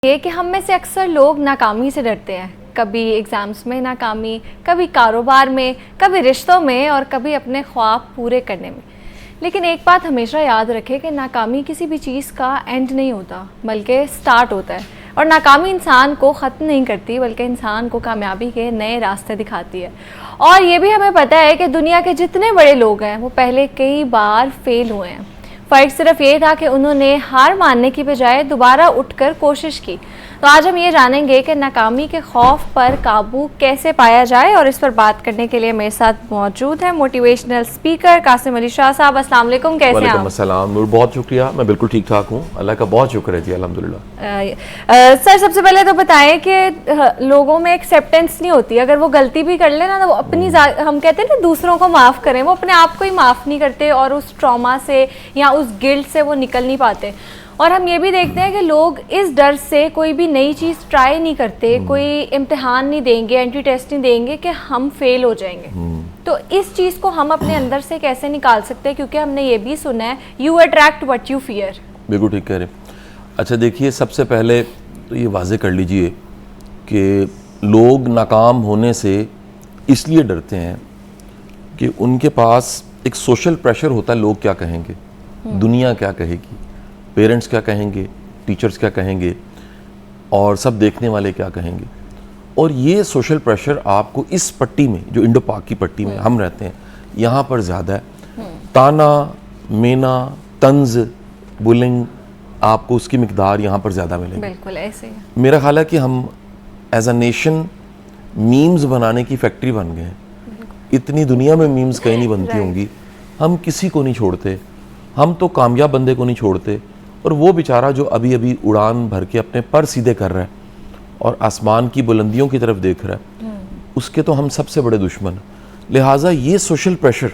ये कि हम में से अक्सर लोग नाकामी से डरते हैं। कभी एग्ज़ाम्स में नाकामी, कभी कारोबार में, कभी रिश्तों में और कभी अपने ख्वाब पूरे करने में। लेकिन एक बात हमेशा याद रखें कि नाकामी किसी भी चीज़ का एंड नहीं होता, बल्कि स्टार्ट होता है। और नाकामी इंसान को ख़त्म नहीं करती, बल्कि इंसान को कामयाबी के नए रास्ते दिखाती है। और ये भी हमें पता है कि दुनिया के जितने बड़े लोग हैं वो पहले कई बार फेल हुए हैं। फ़र्क सिर्फ ये था कि उन्होंने हार मानने की बजाय दोबारा उठकर कोशिश की। तो आज हम ये जानेंगे कि नाकामी के खौफ पर काबू कैसे पाया जाए, और इस पर बात करने के लिए मेरे साथ मौजूद है मोटिवेशनल स्पीकर कासिम अली शाह साहब। अस्सलाम वालेकुम, कैसे हैं आप? वालेकुम अस्सलाम नूर, बहुत शुक्रिया। मैं बिल्कुल ठीक ठाक हूँ, अल्लाह का बहुत शुक्र है जी, अल्हम्दुलिल्लाह। सर, सबसे पहले तो बताएं कि लोगों में एक्सेप्टेंस नहीं होती। अगर वो गलती भी कर लेना तो वो अपनी हम कहते हैं ना दूसरों को माफ़ करें, वो अपने आप को ही माफ़ नहीं करते और उस ट्रॉमा से या उस गिल्ट से वो निकल नहीं पाते। और हम ये भी देखते हैं कि लोग इस डर से कोई भी नई चीज़ ट्राई नहीं करते, कोई इम्तिहान नहीं देंगे, एंट्री टेस्ट नहीं देंगे कि हम फेल हो जाएंगे। तो इस चीज़ को हम अपने अंदर से कैसे निकाल सकते हैं, क्योंकि हमने ये भी सुना है you attract what you fear. बिल्कुल ठीक कह रहे हैं। अच्छा देखिए, सबसे पहले तो ये वाजे कर लीजिए कि लोग नाकाम होने से इसलिए डरते हैं कि उनके पास एक सोशल प्रेशर होता है। लोग क्या कहेंगे, दुनिया क्या कहेगी, पेरेंट्स क्या कहेंगे, टीचर्स क्या कहेंगे और सब देखने वाले क्या कहेंगे। और ये सोशल प्रेशर आपको इस पट्टी में, जो इंडो पाक की पट्टी में हम रहते हैं, यहाँ पर ज़्यादा है। ताना मेना तंज बुलिंग, आपको उसकी मिकदार यहाँ पर ज़्यादा मिलेगी। बिल्कुल ऐसे ही मेरा ख्याल है कि हम एज अ नेशन मीम्स बनाने की फैक्ट्री बन गए हैं। इतनी दुनिया में मीम्स कहीं नहीं बनती होंगी, हम किसी को नहीं छोड़ते। हम तो कामयाब बंदे को नहीं छोड़ते, और वो बेचारा जो अभी अभी उड़ान भर के अपने पर सीधे कर रहा है और आसमान की बुलंदियों की तरफ देख रहा है, उसके तो हम सबसे बड़े दुश्मन। लिहाजा ये सोशल प्रेशर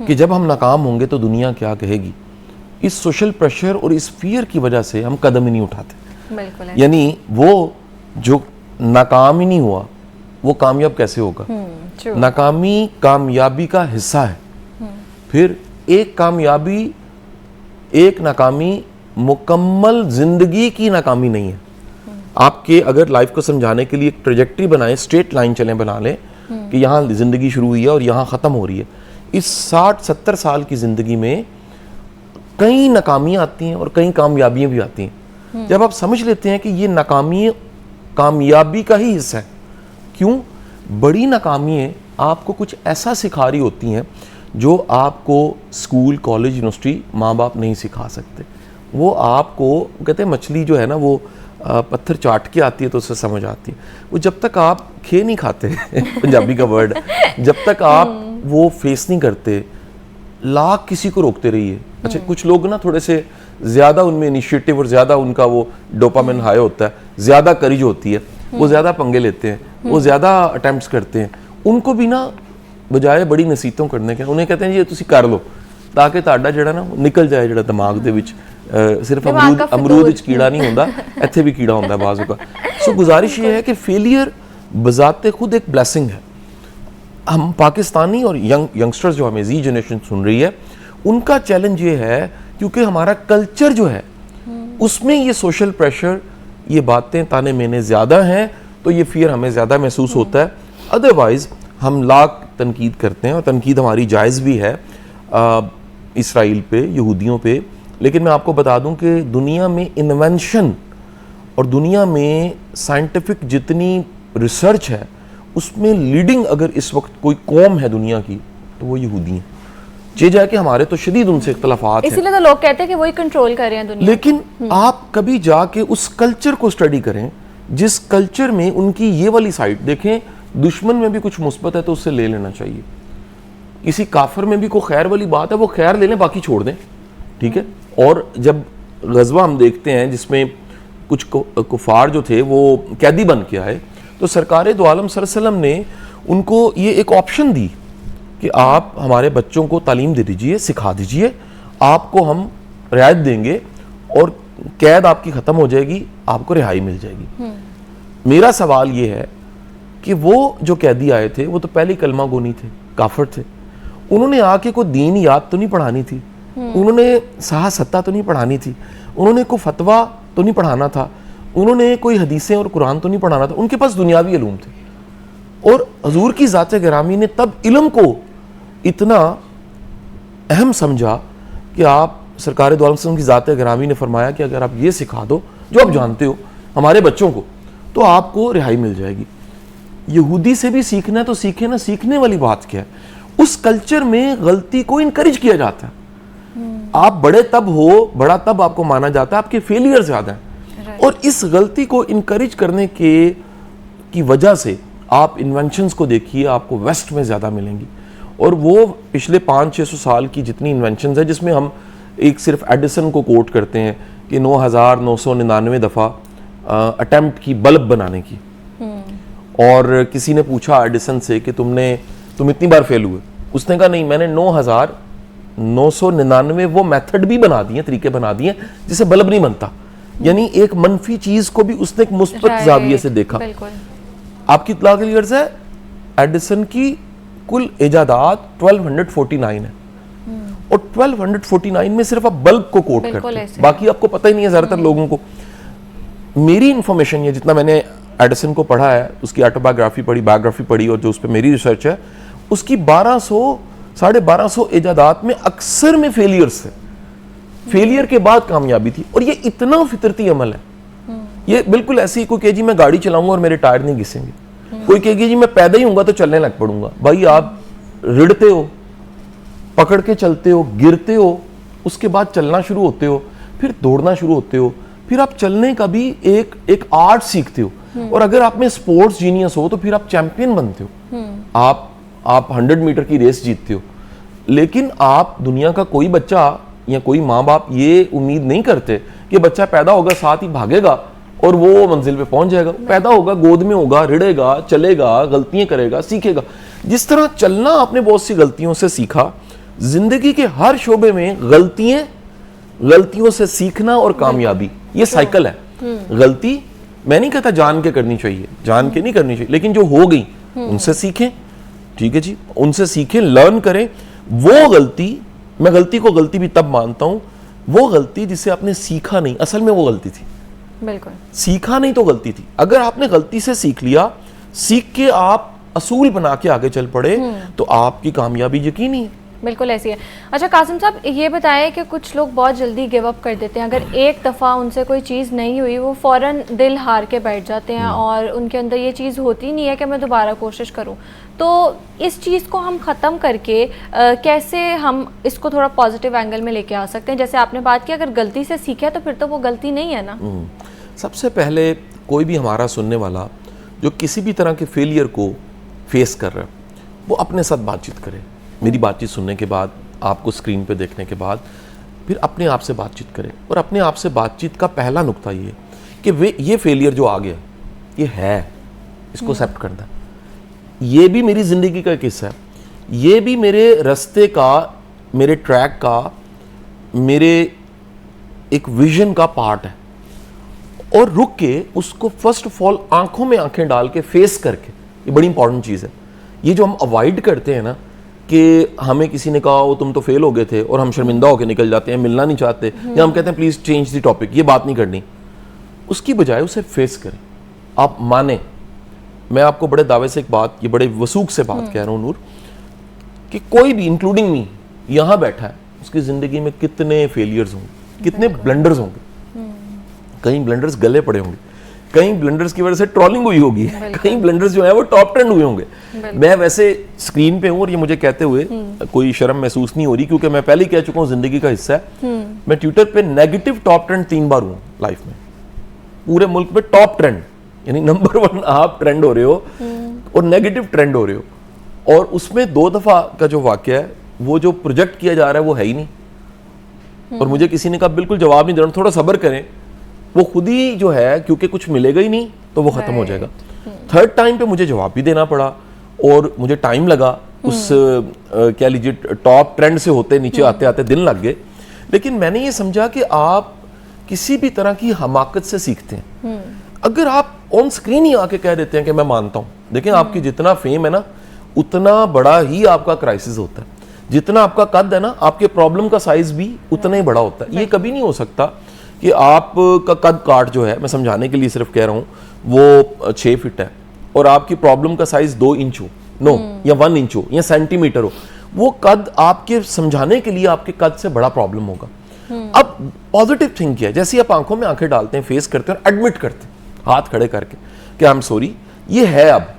कि जब हम नाकाम होंगे तो दुनिया क्या कहेगी, इस सोशल प्रेशर और इस फियर की वजह से हम कदम ही नहीं उठाते। बिल्कुल। यानी वो जो नाकाम ही नहीं हुआ वो कामयाब कैसे होगा। नाकामी कामयाबी का हिस्सा है। फिर एक नाकामी मुकम्मल जिंदगी की नाकामी नहीं है। आपके अगर लाइफ को समझाने के लिए एक ट्रेजेक्ट्री बनाएं, स्ट्रेट लाइन चलें, बना लें कि यहाँ जिंदगी शुरू हुई है और यहाँ ख़त्म हो रही है। इस 60-70 साल की ज़िंदगी में कई नाकामियाँ आती हैं और कई कामयाबियाँ भी आती हैं। जब आप समझ लेते हैं कि ये नाकामी कामयाबी का ही हिस्सा है। क्यों? बड़ी नाकामियाँ आपको कुछ ऐसा सिखा रही होती हैं जो आपको स्कूल, कॉलेज, यूनिवर्सिटी, माँ बाप नहीं सिखा सकते। वो आपको कहते हैं मछली जो है ना, वो पत्थर चाट के आती है तो उससे समझ आती है। वो जब तक आप खे नहीं खाते पंजाबी का वर्ड, जब तक आप वो फेस नहीं करते, लाख किसी को रोकते रहिए। अच्छा, कुछ लोग ना थोड़े से ज़्यादा उनमें इनिशिएटिव और ज़्यादा उनका वो डोपामिन हाई होता है, ज़्यादा करेज होती है, वो ज़्यादा पंगे लेते हैं, वो ज़्यादा अटैम्प्ट्स करते हैं। उनको भी ना बजाय बड़ी नसीहतों करने के, उन्हें कहते हैं ये तुसी कर लो ताकि ਤੁਹਾਡਾ ਜਿਹੜਾ ਨਾ ਨਿਕਲ ਜਾਏ ਜਿਹੜਾ ਦਿਮਾਗ ਦੇ ਵਿੱਚ। सिर्फ अमरूद ਵਿੱਚ कीड़ा नहीं होता, ਇੱਥੇ भी कीड़ा होता है बाजू का। सो गुजारिश ये है कि फेलियर बजाते खुद एक ब्लेसिंग है। हम पाकिस्तानी और यंगस्टर्स जो हमें जी जनरेशन सुन रही है, उनका चैलेंज ये है, क्योंकि हमारा कल्चर जो है उसमें ये सोशल प्रेशर, ये बातें ताने मेने ज़्यादा हैं, तो ये फियर हमें ज़्यादा महसूस होता है। अदरवाइज़ हम लाख तनकीद करते हैं और तनकीद हमारी जायज़ भी है इसराइल पे, यहूदियों पे। लेकिन मैं आपको बता दूं कि दुनिया में इन्वेंशन और दुनिया में साइंटिफिक जितनी रिसर्च है, उसमें लीडिंग अगर इस वक्त कोई कौम है दुनिया की तो वो यहूदी हैं। जे जाए कि हमारे तो शदीद उनसे इख्तलाफात हैं, इसीलिए तो लोग कहते हैं कि वही कंट्रोल कर रहे हैं दुनिया। लेकिन आप कभी जाके उस कल्चर को स्टडी करें जिस कल्चर में उनकी ये वाली साइड देखें। दुश्मन में भी कुछ मुस्बत है तो उससे ले लेना चाहिए। किसी काफिर में भी कोई खैर वाली बात है, वो खैर ले लें, बाकी छोड़ दें, ठीक है। और जब गज़वा हम देखते हैं जिसमें कुछ कुफार जो थे वो कैदी बन के आए, तो सरकार दो आलम सल्लल्लाहु अलैहि वसल्लम ने उनको ये एक ऑप्शन दी कि आप हमारे बच्चों को तालीम दे दीजिए, सिखा दीजिए, आपको हम रियायत देंगे और कैद आपकी ख़त्म हो जाएगी, आपको रिहाई मिल जाएगी। मेरा सवाल ये है कि वो जो कैदी आए थे वो तो पहले कलमा गोनी थे, काफिर थे। उन्होंने आके कोई दीन याद तो नहीं पढ़ानी थी, उन्होंने साहसत्ता तो नहीं पढ़ानी थी, उन्होंने कोई फतवा तो नहीं पढ़ाना था, उन्होंने कोई हदीसें और कुरान तो नहीं पढ़ाना था, उनके पास दुनियावी इल्म थे। और हजूर की ज़ात गिरामी ने तब इल्म को इतना अहम समझा कि आप सरकार दो आलम वसल्लम की ज़ात गिरामी ने फरमाया कि अगर आप ये सिखा दो जो आप जानते हो हमारे बच्चों को, तो आपको रिहाई मिल जाएगी। यहूदी से भी सीखना है तो सीखे ना, सीखने वाली बात क्या है? उस कल्चर में गलती को इनकरेज किया जाता है। आप बड़े तब हो, बड़ा तब आपको माना जाता है आपके फेलियर ज्यादा है। और इस गलती को इनकरेज करने की वजह से आप इन्वेंशंस को देखिए, आपको वेस्ट में ज्यादा मिलेंगी। और वो पिछले 500-600 साल की जितनी इन्वेंशंस है, जिसमें हम एक सिर्फ एडिसन को कोट करते हैं कि 9,999 दफ़ा अटेम्प्ट की बल्ब बनाने की। और किसी ने पूछा एडिसन से कि तुम इतनी बार फेल हुए? उसने कहा नहीं, मैंने 9,999 वो मेथड भी बना दिए, तरीके बना दिए जिससे बल्ब नहीं बनता। यानी एक मनफी चीज को भी उसने एक मुस्बत जाविये से देखा। आपकी इत्तला के लिए अर्ज़ है, एडिसन की कुल इजादात 1249 है और 1249 में सिर्फ आप बल्ब को कोट करते हैं, बाकी आपको पता ही नहीं है ज्यादातर लोगों को। मेरी इंफॉर्मेशन ये, जितना मैंने एडिसन को पढ़ा है, उसकी ऑटोबायोग्राफी पढ़ी, बायोग्राफी पढ़ी और जो उस पर मेरी रिसर्च है, उसकी 1200-1250 इजादात में अक्सर में फेलियर्स है। फेलियर के बाद कामयाबी थी। और ये इतना फितरती अमल है, ये बिल्कुल ऐसी, कोई कहे जी मैं गाड़ी चलाऊंगा और मेरे टायर नहीं घिसेंगे, कोई कहेगी जी मैं पैदा ही हूंगा तो चलने लग पड़ूंगा। भाई आप रिड़ते हो, पकड़ के चलते हो, गिरते हो, उसके बाद चलना शुरू होते हो, फिर दौड़ना शुरू होते हो, फिर आप चलने का भी एक आर्ट सीखते हो। और अगर आप में स्पोर्ट्स जीनियस हो तो फिर आप चैंपियन बनते हो, आप 100 मीटर की रेस जीतते हो। लेकिन आप दुनिया का कोई बच्चा या कोई माँ बाप ये उम्मीद नहीं करते कि बच्चा पैदा होगा साथ ही भागेगा और वो मंजिल पे पहुंच जाएगा। पैदा होगा, गोद में होगा, रिड़ेगा, चलेगा, गलतियां करेगा, सीखेगा। जिस तरह चलना आपने बहुत सी गलतियों से सीखा, जिंदगी के हर शोबे में गलतियों से सीखना और कामयाबी, ये साइकिल है। गलती मैं नहीं कहता जान के करनी चाहिए, जान के नहीं करनी चाहिए, लेकिन जो हो गई उनसे सीखें। ठीक है जी, उनसे सीखें, लर्न करें। वो गलती, मैं गलती को गलती भी तब मानता हूं, वो गलती जिसे आपने सीखा नहीं, असल में वो गलती थी। बिल्कुल सीखा नहीं तो गलती थी। अगर आपने गलती से सीख लिया, सीख के आप असूल बना के आगे चल पड़े, तो आपकी कामयाबी यकीनी है। बिल्कुल ऐसी है। अच्छा कासिम साहब, ये बताएं कि कुछ लोग बहुत जल्दी गिव अप कर देते हैं। अगर एक दफ़ा उनसे कोई चीज़ नहीं हुई, वो फ़ौरन दिल हार के बैठ जाते हैं और उनके अंदर ये चीज़ होती नहीं है कि मैं दोबारा कोशिश करूं। तो इस चीज़ को हम ख़त्म करके कैसे हम इसको थोड़ा पॉजिटिव एंगल में लेके आ सकते हैं? जैसे आपने बात की, अगर गलती से सीखे तो फिर तो वो गलती नहीं है ना। सबसे पहले कोई भी हमारा सुनने वाला जो किसी भी तरह के फेलियर को फेस कर रहा है, वो अपने साथ बातचीत करे। मेरी बातचीत सुनने के बाद, आपको स्क्रीन पे देखने के बाद, फिर अपने आप से बातचीत करें। और अपने आप से बातचीत का पहला नुक्ता ये कि ये फेलियर जो आ गया, ये है, इसको एक्सेप्ट करना है। ये भी मेरी ज़िंदगी का एक हिस्सा है, ये भी मेरे रास्ते का, मेरे ट्रैक का, मेरे एक विजन का पार्ट है। और रुक के उसको फर्स्ट ऑफ ऑल आंखों में आंखें डाल के फेस करके, ये बड़ी इंपॉर्टेंट चीज़ है। ये जो हम अवॉइड करते हैं ना, कि हमें किसी ने कहा वो तुम तो फेल हो गए थे और हम शर्मिंदा होकर निकल जाते हैं, मिलना नहीं चाहते, या हम कहते हैं प्लीज़ चेंज द टॉपिक, ये बात नहीं करनी, उसकी बजाय उसे फेस करें। आप माने, मैं आपको बड़े दावे से एक बात, ये बड़े वसूख से बात कह रहा हूँ नूर, कि कोई भी इंक्लूडिंग मी यहाँ बैठा है, उसकी ज़िंदगी में कितने फेलियर्स होंगे, कितने ब्लंडर्स होंगे। कई ब्लंडर्स गले पड़े होंगे, कई ब्लंडर्स की वजह से ट्रॉलिंग हुई होगी, कई ब्लंडर्स जो है वो टॉप ट्रेंड हुए होंगे। मैं वैसे स्क्रीन पे हूँ और ये मुझे कहते हुए कोई शर्म महसूस नहीं हो रही, क्योंकि मैं पहले ही कह चुका हूँ जिंदगी का हिस्सा है। मैं ट्विटर पे नेगेटिव टॉप ट्रेंड 3 बार हूँ लाइफ में। पूरे मुल्क में टॉप ट्रेंड, यानी नंबर 1 आप ट्रेंड हो रहे हो और नेगेटिव ट्रेंड हो रहे हो। और उसमें 2 दफा का जो वाकया है, वो जो प्रोजेक्ट किया जा रहा है वो है ही नहीं। और मुझे किसी ने कहा बिल्कुल जवाब नहीं देना, थोड़ा सब्र करें, वो खुद ही जो है, क्योंकि कुछ मिलेगा ही नहीं तो वो खत्म हो जाएगा। 3rd टाइम पे मुझे जवाब भी देना पड़ा और मुझे टाइम लगा, उस क्या लीजिए टॉप ट्रेंड से होते नीचे आते आते दिन लग गए। लेकिन मैंने ये समझा कि आप किसी भी तरह की हमाकत से सीखते हैं। अगर आप ऑन स्क्रीन ही आके कह देते हैं कि मैं मानता हूं, देखें आपकी जितना फेम है ना, उतना बड़ा ही आपका क्राइसिस होता है। जितना आपका कद है ना, आपके प्रॉब्लम का साइज भी उतना ही बड़ा होता है। ये कभी नहीं हो सकता कि आप का कद काट जो है, मैं समझाने के लिए सिर्फ कह रहा हूँ, वो 6 फीट है और आपकी प्रॉब्लम का साइज 2 इंच हो, नो, या 1 इंच हो या सेंटीमीटर हो, वो कद आपके समझाने के लिए आपके कद से बड़ा प्रॉब्लम होगा। अब पॉजिटिव थिंक किया, जैसे आप आंखों में आंखें डालते हैं, फेस करते हैं और एडमिट करते हैं हाथ खड़े करके कि आई एम सॉरी, ये है, अब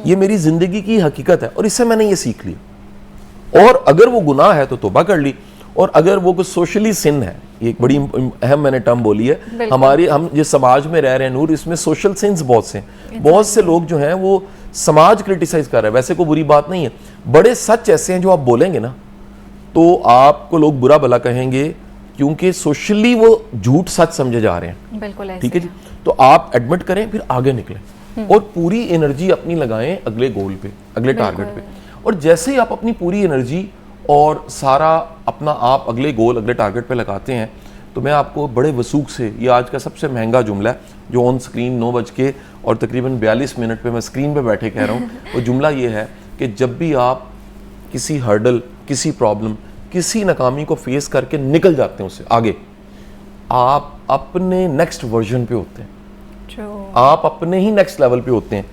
ये मेरी जिंदगी की हकीकत है और इससे मैंने ये सीख लिया। और अगर वो गुनाह है तो तौबा कर ली, और अगर वो कुछ सोशली सिन है, ये एक बड़ी अहम मैंने टर्म बोली है, हमारी हम जिस समाज में रह रहे हैं नूर, इसमें सोशल सिंस बहुत से हैं, बहुत से लोग जो हैं वो समाज क्रिटिसाइज कर रहे हैं, वैसे कोई बुरी बात नहीं है, बड़े सच ऐसे हैं जो आप बोलेंगे ना तो आपको लोग बुरा भला कहेंगे, क्योंकि सोशली वो झूठ सच समझे जा रहे हैं। बिल्कुल ठीक है जी, तो आप एडमिट करें, फिर आगे निकलें और पूरी एनर्जी अपनी लगाएं अगले गोल पे, अगले टारगेट पे। और जैसे ही आप अपनी पूरी एनर्जी और सारा अपना आप अगले गोल, अगले टारगेट पे लगाते हैं, तो मैं आपको बड़े वसूख से, ये आज का सबसे महंगा जुमला है जो ऑन स्क्रीन 9 बज के और तकरीबन 42 मिनट पे मैं स्क्रीन पे बैठे कह रहा हूँ, वो जुमला ये है कि जब भी आप किसी हर्डल, किसी प्रॉब्लम, किसी नाकामी को फेस करके निकल जाते हैं उससे आगे, आप अपने नेक्स्ट वर्जन पे होते हैं, आप अपने ही नेक्स्ट लेवल पे होते हैं।